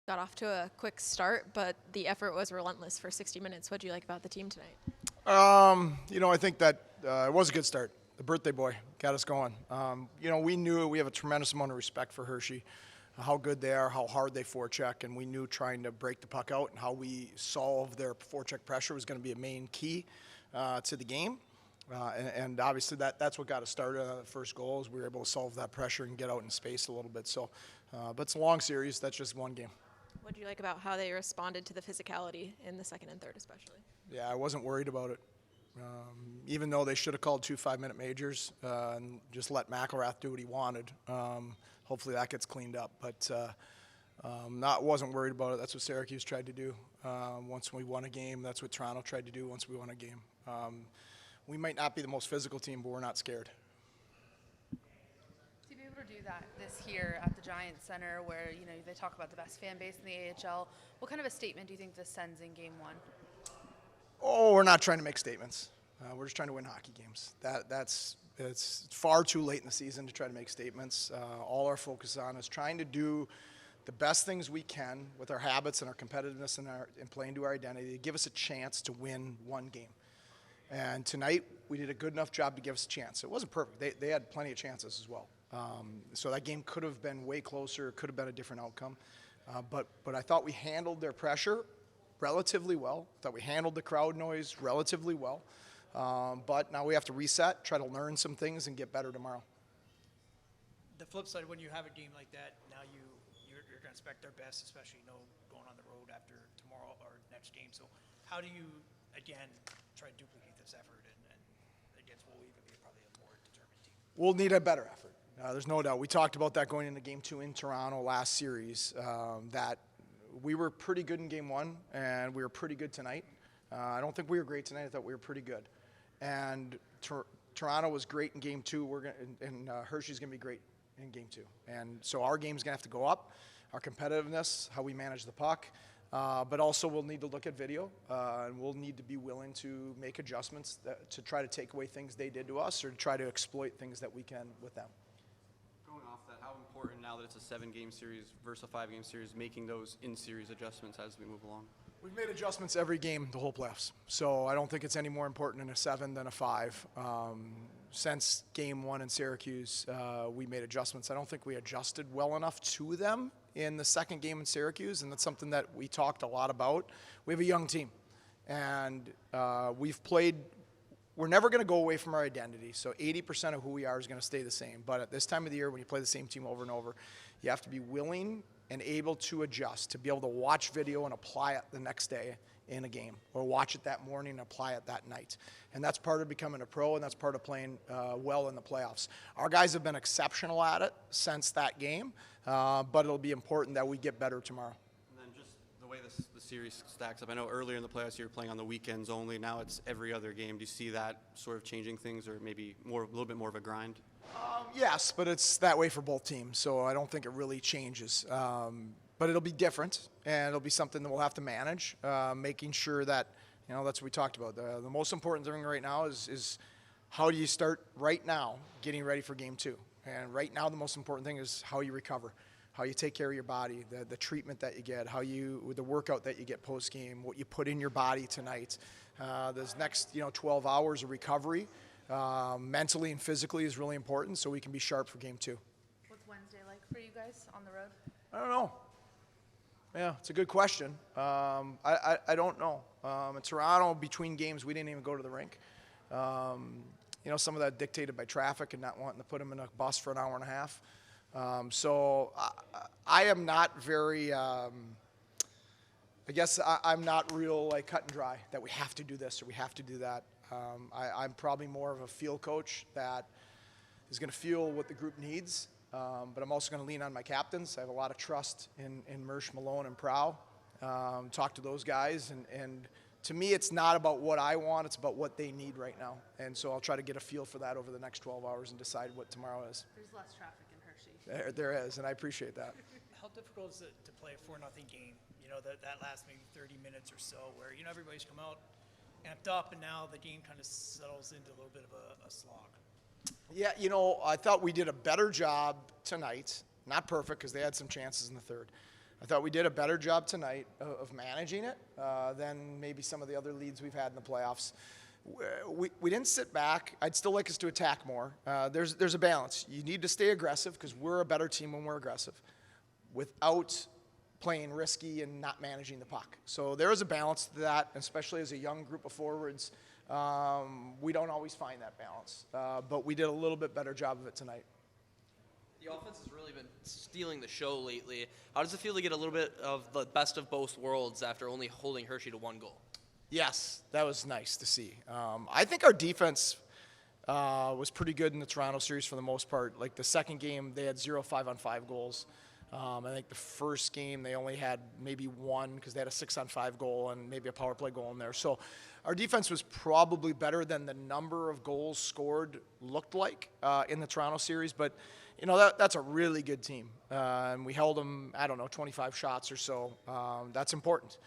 Got off to a quick start, but the effort was relentless for 60 minutes. What do you like about the team tonight? I think that it was a good start. The birthday boy got us going. We knew we have a tremendous amount of respect for Hershey, how good they are, how hard they forecheck, and we knew trying to break the puck out and how we solve their forecheck pressure was going to be a main key to the game. And obviously that's what got us started on the first goal is we were able to solve that pressure and get out in space a little bit. So, but it's a long series. That's just one game. What do you like about how they responded to the physicality in the second and third, especially? Yeah, I wasn't worried about it. Even though they should have called 2 5-minute majors and just let McElrath do what he wanted. Hopefully that gets cleaned up. But wasn't worried about it. That's what Syracuse tried to do once we won a game. That's what Toronto tried to do once we won a game. We might not be the most physical team, but we're not scared. To be able to do that this year at the Giants Center where, they talk about the best fan base in the AHL, what kind of a statement do you think this sends in Game 1? Oh, we're not trying to make statements. We're just trying to win hockey games. It's far too late in the season to try to make statements. All our focus on is trying to do the best things we can with our habits and our competitiveness and playing to our identity to give us a chance to win one game. And tonight we did a good enough job to give us a chance. It wasn't perfect. They had plenty of chances as well. So that game could have been way closer. It could have been a different outcome. But I thought we handled their pressure relatively well. Thought we handled the crowd noise relatively well. But now we have to reset, try to learn some things, and get better tomorrow. The flip side, when you have a game like that, now you're going to expect their best, especially going on the road after tomorrow or next game. So how do you, again, try to duplicate this effort and against what will even be probably a more determined team? We'll need a better effort. There's no doubt. We talked about that going into Game 2 in Toronto last series, that we were pretty good in Game 1, and we were pretty good tonight. I don't think we were great tonight. I thought we were pretty good. And Toronto was great in Game 2. And Hershey's going to be great in Game 2. And so our game's going to have to go up, our competitiveness, how we manage the puck. But also we'll need to look at video, and we'll need to be willing to make adjustments to try to take away things they did to us or to try to exploit things that we can with them. Going off that, how important now that it's a 7-game series versus a 5-game series, making those in-series adjustments as we move along? We've made adjustments every game the whole playoffs. So I don't think it's any more important in a 7 than a 5. Since Game 1 in Syracuse, we made adjustments. I don't think we adjusted well enough to them in the second game in Syracuse, and that's something that we talked a lot about. We have a young team, and we're never going to go away from our identity, so 80% of who we are is going to stay the same. But at this time of the year, when you play the same team over and over, you have to be willing and able to adjust, to be able to watch video and apply it the next day in a game, or watch it that morning and apply it that night. And that's part of becoming a pro, and that's part of playing well in the playoffs. Our guys have been exceptional at it since that game, but it'll be important that we get better tomorrow. And then just the way the series stacks up. I know earlier in the playoffs you were playing on the weekends only. Now it's every other game. Do you see that sort of changing things, or maybe a little bit more of a grind? Yes, but it's that way for both teams, so I don't think it really changes. But it'll be different, and it'll be something that we'll have to manage, making sure that, that's what we talked about. The most important thing right now is how do you start right now getting ready for Game 2. And right now the most important thing is how you recover, how you take care of your body, the treatment that you get, the workout that you get post-game, what you put in your body tonight. This next 12 hours of recovery, mentally and physically, is really important so we can be sharp for Game 2. What's Wednesday like for you guys on the road? I don't know. Yeah, it's a good question. I don't know. In Toronto, between games, we didn't even go to the rink. Some of that dictated by traffic and not wanting to put them in a bus for an hour and a half. So I am not very, I'm not real cut and dry that we have to do this or we have to do that. I'm probably more of a feel coach that is going to feel what the group needs. But I'm also going to lean on my captains. I have a lot of trust in Mersch, Malone, and Prow. Talk to those guys. And to me, it's not about what I want. It's about what they need right now. And so I'll try to get a feel for that over the next 12 hours and decide what tomorrow is. There's less traffic in Hershey. There is, and I appreciate that. How difficult is it to play a 4-0 game? That last maybe 30 minutes or so where, everybody's come out amped up, and now the game kind of settles into a little bit of a slog. Yeah, I thought we did a better job tonight. Not perfect because they had some chances in the third. I thought we did a better job tonight of managing it than maybe some of the other leads we've had in the playoffs. We didn't sit back. I'd still like us to attack more. There's a balance. You need to stay aggressive because we're a better team when we're aggressive without playing risky and not managing the puck. So there is a balance to that, especially as a young group of forwards. We don't always find that balance, but we did a little bit better job of it tonight. The offense has really been stealing the show lately. How does it feel to get a little bit of the best of both worlds after only holding Hershey to 1 goal? Yes, that was nice to see. I think our defense was pretty good in the Toronto series for the most part. Like the second game, they had 0 5-on-5 goals. I think the first game they only had maybe 1 because they had a 6-on-5 goal and maybe a power play goal in there. So our defense was probably better than the number of goals scored looked like in the Toronto series. But, you know, that's a really good team. And we held them, 25 shots or so. That's important.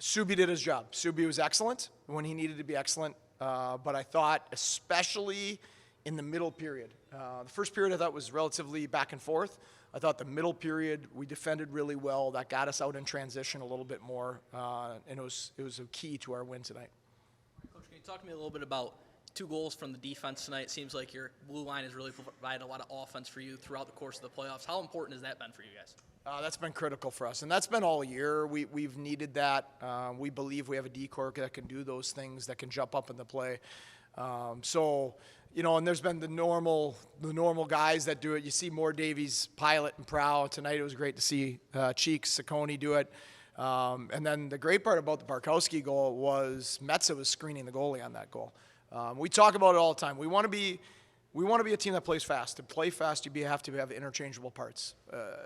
Subi did his job. Subi was excellent when he needed to be excellent. But I thought, especially in the middle period, the first period I thought was relatively back and forth. I thought the middle period we defended really well. That got us out in transition a little bit more, and it was a key to our win tonight. Coach, can you talk to me a little bit about 2 goals from the defense tonight? It seems like your blue line has really provided a lot of offense for you throughout the course of the playoffs. How important has that been for you guys? That's been critical for us, and that's been all year. We've needed that. We believe we have a D-cork that can do those things, that can jump up in the play. So, you know, and there's been the normal guys that do it. You see more Davies, Pilot, and Prow. Tonight it was great to see Cheeks, Saccone do it. And then the great part about the Barkowski goal was Metza was screening the goalie on that goal. We talk about it all the time. We want to be a team that plays fast. To play fast, you have to have interchangeable parts.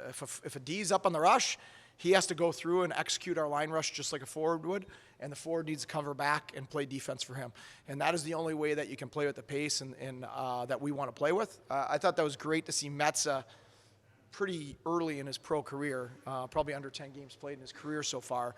If a D's up on the rush, he has to go through and execute our line rush just like a forward would, and the forward needs to cover back and play defense for him. And that is the only way that you can play with the pace and that we want to play with. I thought that was great to see Metza pretty early in his pro career, probably under 10 games played in his career so far,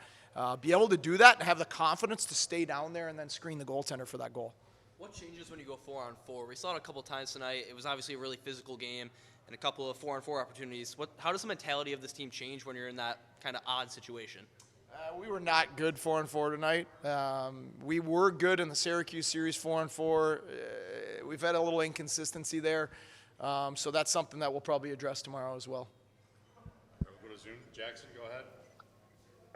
be able to do that and have the confidence to stay down there and then screen the goaltender for that goal. What changes when you go 4-on-4? We saw it a couple times tonight. It was obviously a really physical game and a couple of 4-on-4 opportunities. How does the mentality of this team change when you're in that kind of odd situation? We were not good 4-on-4 tonight. We were good in the Syracuse series 4-on-4. We've had a little inconsistency there, so that's something that we'll probably address tomorrow as well. We'll go to Zoom. Jackson, go ahead.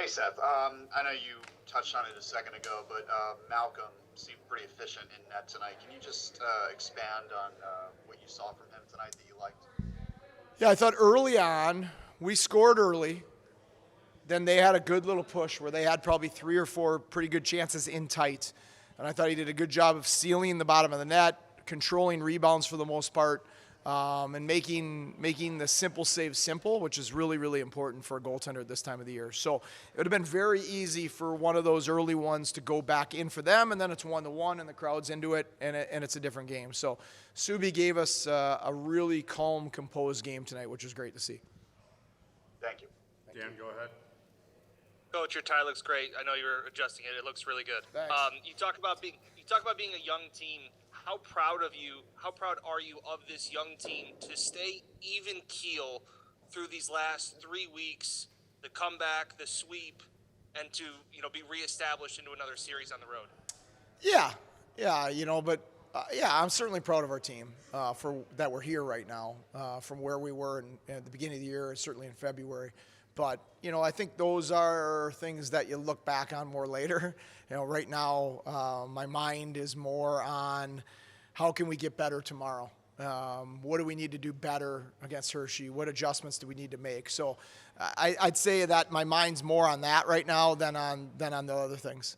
Hey, Seth. I know you touched on it a second ago, but Malcolm seemed pretty efficient in net tonight. Can you just expand on what you saw from him tonight that you liked? Yeah, I thought early on, we scored early. Then they had a good little push where they had probably 3 or 4 pretty good chances in tight. And I thought he did a good job of sealing the bottom of the net, controlling rebounds for the most part, and making the simple save simple, which is really, really important for a goaltender at this time of the year. So it would have been very easy for one of those early ones to go back in for them, and then it's 1-1, and the crowd's into it, and it's a different game. So Subi gave us a really calm, composed game tonight, which was great to see. Thank you. Dan, go ahead. Coach, your tie looks great. I know you're adjusting it. It looks really good. Thanks. You talk about being a young team. How proud are you of this young team to stay even keel through these last 3 weeks, the comeback, the sweep, and to be reestablished into another series on the road? Yeah, I'm certainly proud of our team for that we're here right now from where we were at the beginning of the year, certainly in February. But, I think those are things that you look back on more later. Right now, my mind is more on how can we get better tomorrow? What do we need to do better against Hershey? What adjustments do we need to make? So I'd say that my mind's more on that right now than on the other things.